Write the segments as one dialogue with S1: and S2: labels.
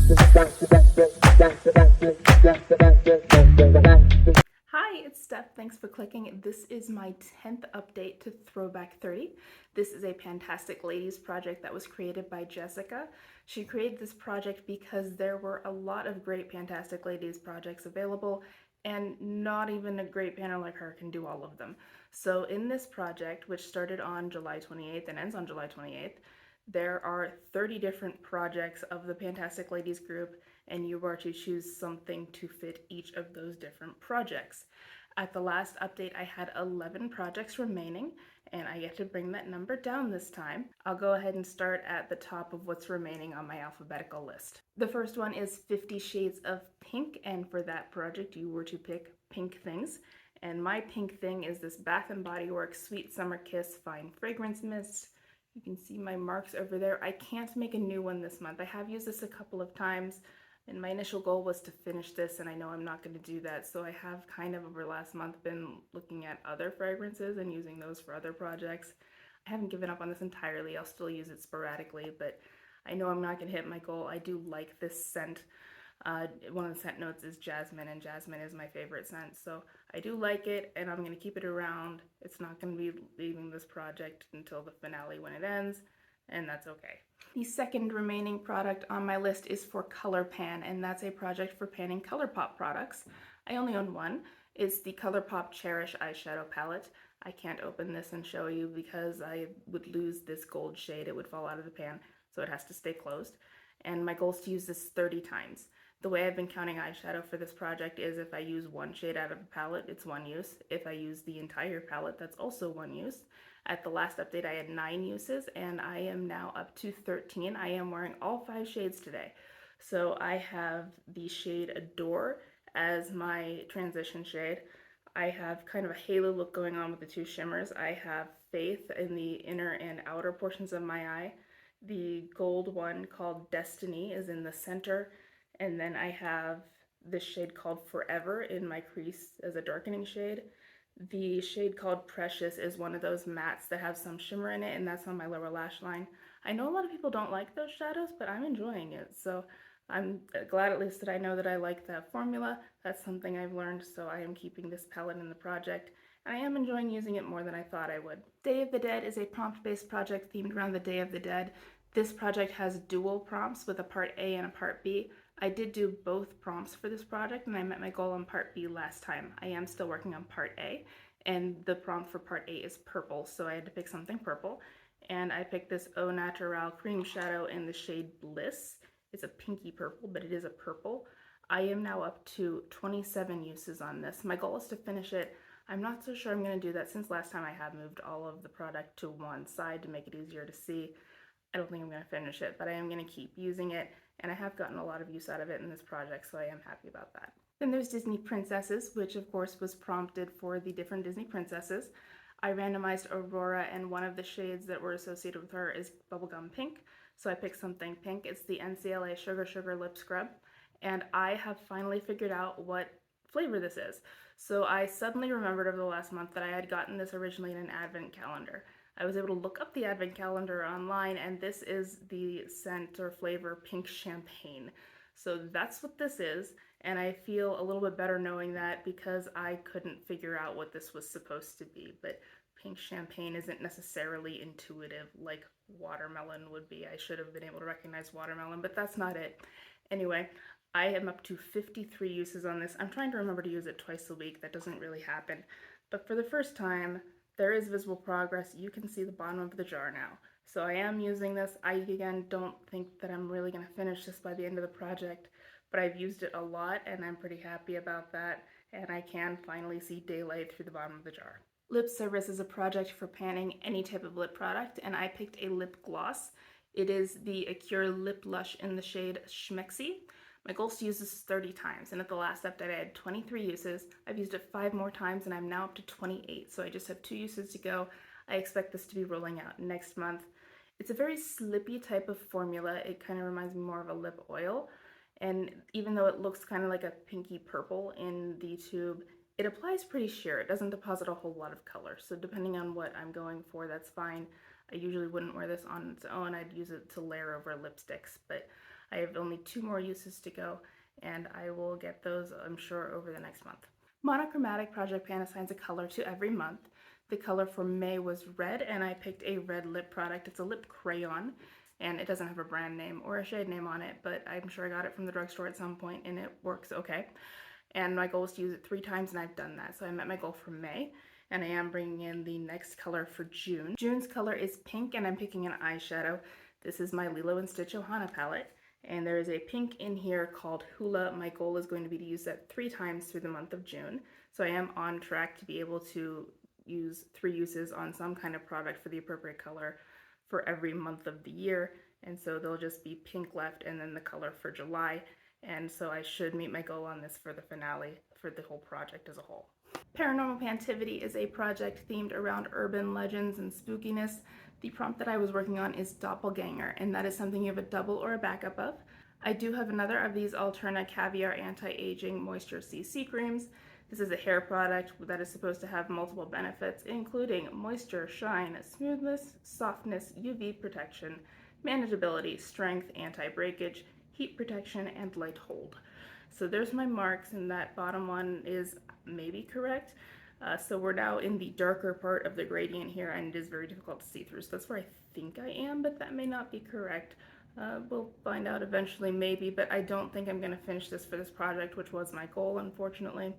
S1: Hi, it's Steph. Thanks for clicking. This is my 10th update to Throwback 30. This is a Pantastic Ladies project that was created by Jessica. She created this project because there were a lot of great Pantastic Ladies projects available, and not even a great panel like her can do all of them. So in this project, which started on July 28th and ends on July 28th, there are 30 different projects of the Pantastic Ladies group, and you are to choose something to fit each of those different projects. At the last update, I had 11 projects remaining, and I get to bring that number down this time. I'll go ahead and start at the top of what's remaining on my alphabetical list. The first one is 50 Shades of Pink, and for that project, you were to pick pink things. And my pink thing is this Bath & Body Works Sweet Summer Kiss Fine Fragrance Mist. You can see my marks over there. I can't make a new one this month. I have used this a couple of times, and my initial goal was to finish this, and I know I'm not going to do that, so I have kind of over last month been looking at other fragrances and using those for other projects. I haven't given up on this entirely. I'll still use it sporadically, but I know I'm not going to hit my goal. I do like this scent. One of the scent notes is jasmine, and jasmine is my favorite scent, so I do like it, and I'm going to keep it around. It's not going to be leaving this project until the finale when it ends, and that's okay. The second remaining product on my list is for ColourPan, and that's a project for panning ColourPop products. I only own one. It's the ColourPop Cherish eyeshadow palette. I can't open this and show you because I would lose this gold shade. It would fall out of the pan, so it has to stay closed. And my goal is to use this 30 times. The way I've been counting eyeshadow for this project is if I use one shade out of a palette, it's one use. If I use the entire palette, that's also one use. At the last update, I had 9 uses, and I am now up to 13. I am wearing all 5 shades today. So I have the shade Adore as my transition shade. I have kind of a halo look going on with the 2 shimmers. I have Faith in the inner and outer portions of my eye. The gold one called Destiny is in the center, and then I have this shade called Forever in my crease as a darkening shade. The shade called Precious is one of those mattes that have some shimmer in it, and that's on my lower lash line. I know a lot of people don't like those shadows, but I'm enjoying it, so I'm glad at least that I know that I like that formula. That's something I've learned, so I am keeping this palette in the project, and I am enjoying using it more than I thought I would. Day of the Dead is a prompt-based project themed around the Day of the Dead. This project has dual prompts with a part A and a part B. I did do both prompts for this project, and I met my goal on part B last time. I am still working on part A, and the prompt for part A is purple, so I had to pick something purple. And I picked this Au Naturel cream shadow in the shade Bliss. It's a pinky purple, but it is a purple. I am now up to 27 uses on this. My goal is to finish it. I'm not so sure I'm going to do that since last time I have moved all of the product to one side to make it easier to see. I don't think I'm going to finish it, but I am going to keep using it, and I have gotten a lot of use out of it in this project, so I am happy about that. Then there's Disney Princesses, which of course was prompted for the different Disney princesses. I randomized Aurora, and one of the shades that were associated with her is Bubblegum Pink, so I picked something pink. It's the NCLA Sugar Sugar Lip Scrub, and I have finally figured out what flavor this is. So I suddenly remembered over the last month that I had gotten this originally in an advent calendar. I was able to look up the advent calendar online, and this is the scent or flavor Pink Champagne. So that's what this is, and I feel a little bit better knowing that because I couldn't figure out what this was supposed to be. But Pink Champagne isn't necessarily intuitive like watermelon would be. I should have been able to recognize watermelon, but that's not it. Anyway, I am up to 53 uses on this. I'm trying to remember to use it twice a week. That doesn't really happen. But for the first time, there is visible progress. You can see the bottom of the jar now. So I am using this. I, again, don't think that I'm really going to finish this by the end of the project, but I've used it a lot, and I'm pretty happy about that, and I can finally see daylight through the bottom of the jar. Lip Service is a project for panning any type of lip product, and I picked a lip gloss. It is the Acure Lip Lush in the shade Schmexy. My goal is to use this 30 times, and at the last update I had 23 uses. I've used it 5 more times, and I'm now up to 28, so I just have 2 uses to go. I expect this to be rolling out next month. It's a very slippy type of formula. It kind of reminds me more of a lip oil, and even though it looks kind of like a pinky purple in the tube, it applies pretty sheer. It doesn't deposit a whole lot of color, so depending on what I'm going for, that's fine. I usually wouldn't wear this on its own. I'd use it to layer over lipsticks, but I have only 2 more uses to go, and I will get those, I'm sure, over the next month. Monochromatic Project Pan assigns a color to every month. The color for May was red, and I picked a red lip product. It's a lip crayon, and it doesn't have a brand name or a shade name on it, but I'm sure I got it from the drugstore at some point, and it works okay. And my goal is to use it 3 times, and I've done that. So I met my goal for May, and I am bringing in the next color for June. June's color is pink, and I'm picking an eyeshadow. This is my Lilo & Stitch Ohana palette, and there is a pink in here called Hula. My goal is going to be to use that 3 times through the month of June. So I am on track to be able to use 3 uses on some kind of product for the appropriate color for every month of the year. And so there'll just be pink left and then the color for July. And so I should meet my goal on this for the finale for the whole project as a whole. Paranormal Pantivity is a project themed around urban legends and spookiness. The prompt that I was working on is Doppelganger, and that is something you have a double or a backup of. I do have another of these Alterna Caviar Anti-Aging Moisture CC creams. This is a hair product that is supposed to have multiple benefits, including moisture, shine, smoothness, softness, UV protection, manageability, strength, anti-breakage, heat protection, and light hold. So there's my marks, and that bottom one is maybe correct. So we're now in the darker part of the gradient here, and it is very difficult to see through. So that's where I think I am, but that may not be correct. We'll find out eventually, maybe, but I don't think I'm going to finish this for this project, which was my goal, unfortunately.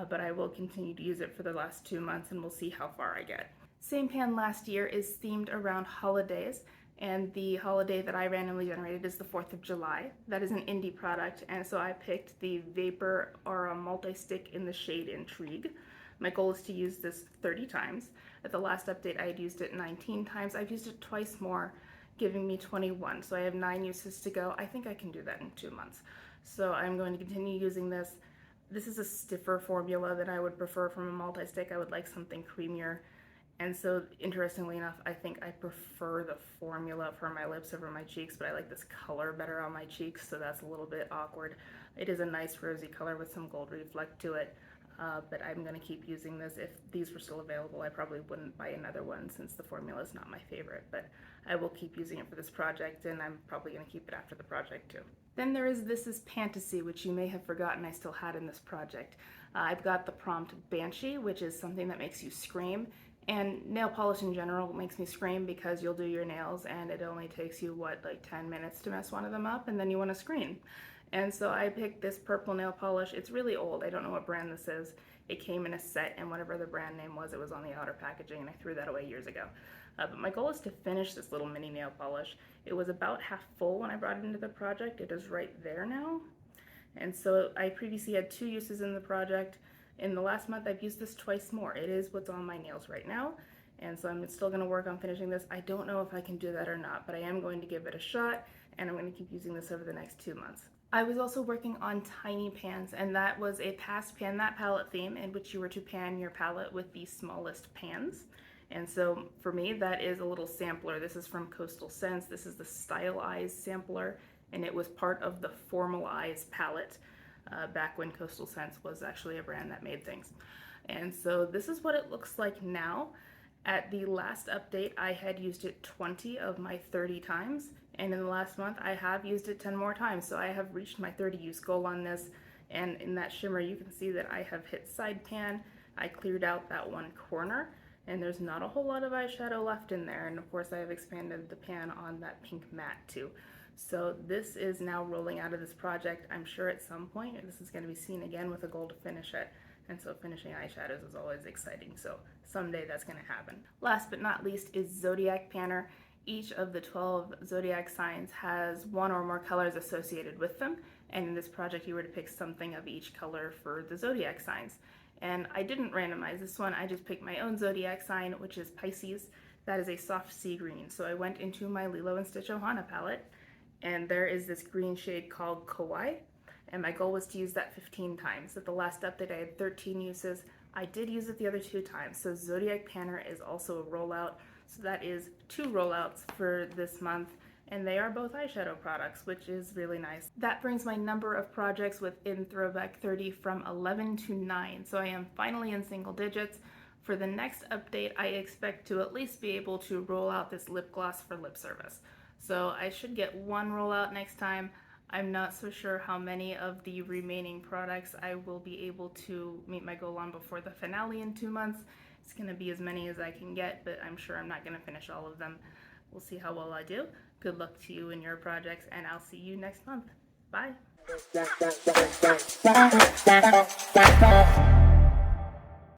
S1: But I will continue to use it for the last 2 months, and we'll see how far I get. Same Pan last year is themed around holidays, and the holiday that I randomly generated is the 4th of July. That is an indie product, and so I picked the Vapor Aura Multi-Stick in the shade Intrigue. My goal is to use this 30 times. At the last update, I had used it 19 times. I've used it twice more, giving me 21, so I have 9 uses to go. I think I can do that in 2 months. So I'm going to continue using this. This is a stiffer formula than I would prefer from a multi-stick. I would like something creamier. And so, interestingly enough, I think I prefer the formula for my lips over my cheeks, but I like this color better on my cheeks, so that's a little bit awkward. It is a nice rosy color with some gold reflect to it, but I'm going to keep using this. If these were still available, I probably wouldn't buy another one since the formula is not my favorite, but I will keep using it for this project, and I'm probably going to keep it after the project too. Then there is This Is Fantasy, which you may have forgotten I still had in this project. I've got the prompt Banshee, which is something that makes you scream, and nail polish in general makes me scream because you'll do your nails and it only takes you, what, like 10 minutes to mess one of them up, and then you want to scream. And so I picked this purple nail polish. It's really old. I don't know what brand this is. It came in a set, and whatever the brand name was, it was on the outer packaging, and I threw that away years ago. But my goal is to finish this little mini nail polish. It was about half full when I brought it into the project. It is right there now. And so I previously had 2 uses in the project. In the last month, I've used this twice more. It is what's on my nails right now. And so I'm still going to work on finishing this. I don't know if I can do that or not, but I am going to give it a shot, and I'm going to keep using this over the next 2 months. I was also working on tiny pans, and that was a past pan that palette theme in which you were to pan your palette with the smallest pans. And so for me, that is a little sampler. This is from Coastal Scents. This is the Style Eyes sampler, and it was part of the Formal Eyes palette back when Coastal Scents was actually a brand that made things. And so this is what it looks like now. At the last update, I had used it 20 of my 30 times, and in the last month, I have used it 10 more times. So I have reached my 30 use goal on this, and in that shimmer, you can see that I have hit side pan. I cleared out that one corner, and there's not a whole lot of eyeshadow left in there. And of course, I have expanded the pan on that pink matte too. So this is now rolling out of this project. I'm sure at some point this is going to be seen again with a goal to finish it. And so finishing eyeshadows is always exciting. So someday that's going to happen. Last but not least is Zodiac Panner. Each of the 12 zodiac signs has 1 or more colors associated with them. And in this project, you were to pick something of each color for the zodiac signs. And I didn't randomize this one. I just picked my own zodiac sign, which is Pisces. That is a soft sea green. So I went into my Lilo & Stitch Ohana palette, and there is this green shade called Kawaii, and my goal was to use that 15 times. At the last update, I had 13 uses. I did use it the other 2 times, so Zodiac Panner is also a rollout, so that is 2 rollouts for this month, and they are both eyeshadow products, which is really nice. That brings my number of projects within Throwback 30 from 11 to 9, so I am finally in single digits. For the next update, I expect to at least be able to roll out this lip gloss for lip service. So I should get one rollout next time. I'm not so sure how many of the remaining products I will be able to meet my goal on before the finale in 2 months. It's going to be as many as I can get, but I'm sure I'm not going to finish all of them. We'll see how well I do. Good luck to you in your projects, and I'll see you next month. Bye.